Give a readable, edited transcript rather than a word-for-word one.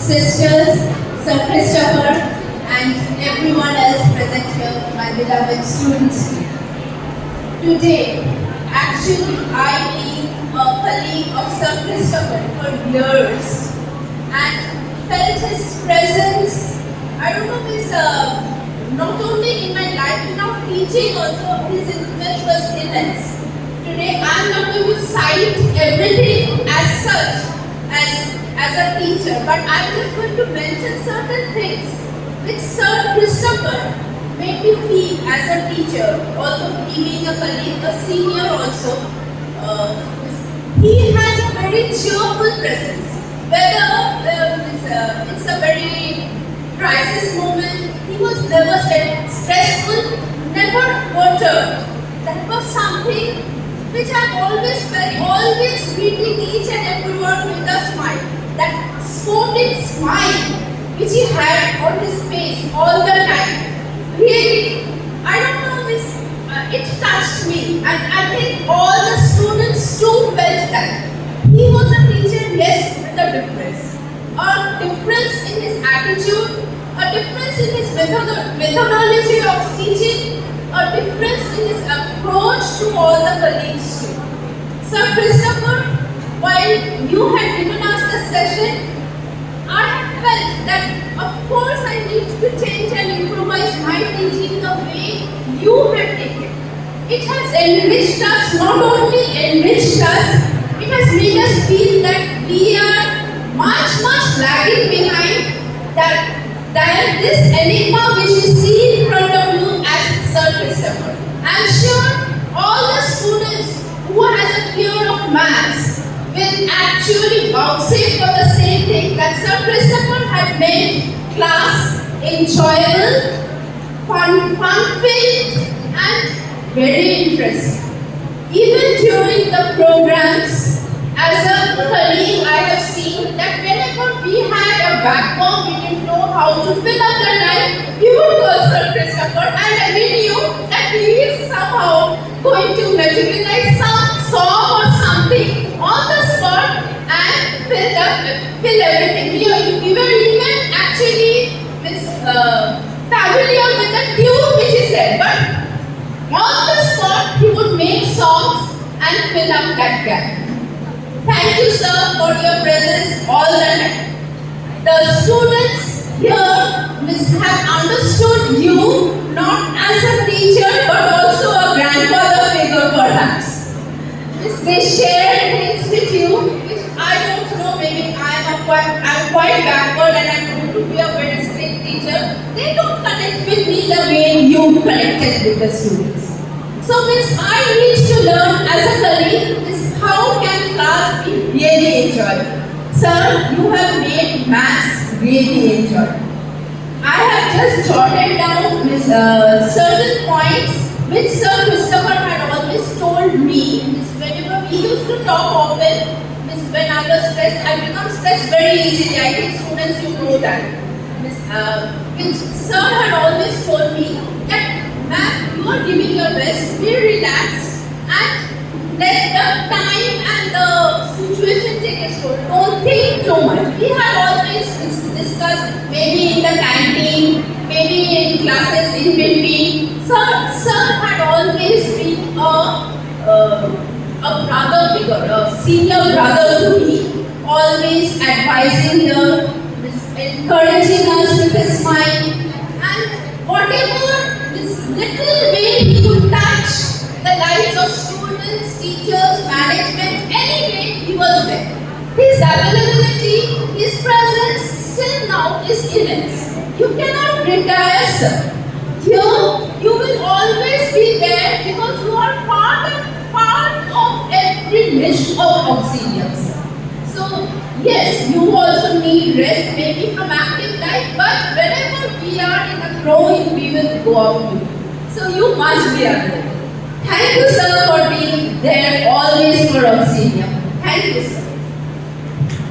sisters, Sir Christopher, and everyone else present here, my beloved students. Today, actually, I being a colleague of Sir Christopher for years and felt his presence, I don't know, not only in my life, without teaching also, his influence was immense. Today, I am not going to cite everything as such, as a teacher, but I am just going to mention certain things which Sir Christopher made me feel as a teacher, although he being a colleague, a senior also. He has a very cheerful presence. Whether it's a very crisis moment, he was never stressful, never perturbed. That was something which I always felt, always greeting each and everyone with a smile. That sporting smile which he had on his face all the time. Really, I don't know, it touched me, and I think all the students too felt that. He was a teacher, yes, with a difference. A difference in his attitude, a difference in his methodology of teaching, a difference in his approach to all the colleagues too. Sir Christopher, while you had given us the session, I had felt that of course I need to change and improvise my teaching the way you had taken. It has enriched us, not only enriched us, it has made us feel that we are much lagging behind than this enigma which we see in front of you as Sir Christopher. I am sure all the students who has a fear of maths will actually vouchsafe for the same thing, that Sir Christopher had made class enjoyable, fun-filled and very interesting. Even during the programs, as a colleague, I have seen that whenever we had a backbone, we didn't know how to fill up the time, we would call Sir Christopher, and we knew that he is somehow going to materialize some song or something on the spot and fill everything. We were even actually familiar with the tune which he said, but on the spot he would make songs and fill up that gap. Thank you, sir, for your presence all the time. The students here have understood you not as a teacher but also a grandfather figure perhaps. They share things with you which I don't know, maybe I'm quite backward and I'm going to be a very strict teacher. They don't connect with me the way you connected with the students. So I need to learn as a colleague how can class be really enjoyable. Sir, you have made maths really enjoyable. I have just jotted down certain points which Sir Christopher had always told me. Whenever we used to talk often, when I was stressed, I become stressed very easily. I think students, you know that. Which Sir had always told me that, ma'am, you are giving your best, be relaxed and let the time and the situation take its toll. Don't think too much. We had always discussed, maybe in the canteen, maybe in classes in between. Sir had always been a brother figure, a senior brother to me, always advising her, encouraging us with his smile, and whatever this little way he could touch the lives of students, teachers, management, anyway, he was there. His availability, his presence still now is immense. You cannot retire, sir. Here, you will always be there because you are part of every niche of auxiliaries. So, yes, you also need rest, maybe from active life, but whenever we are in a growing, we will go out with you. So, you must be available. Thank you, sir, for being there always for auxilium. Thank you, sir.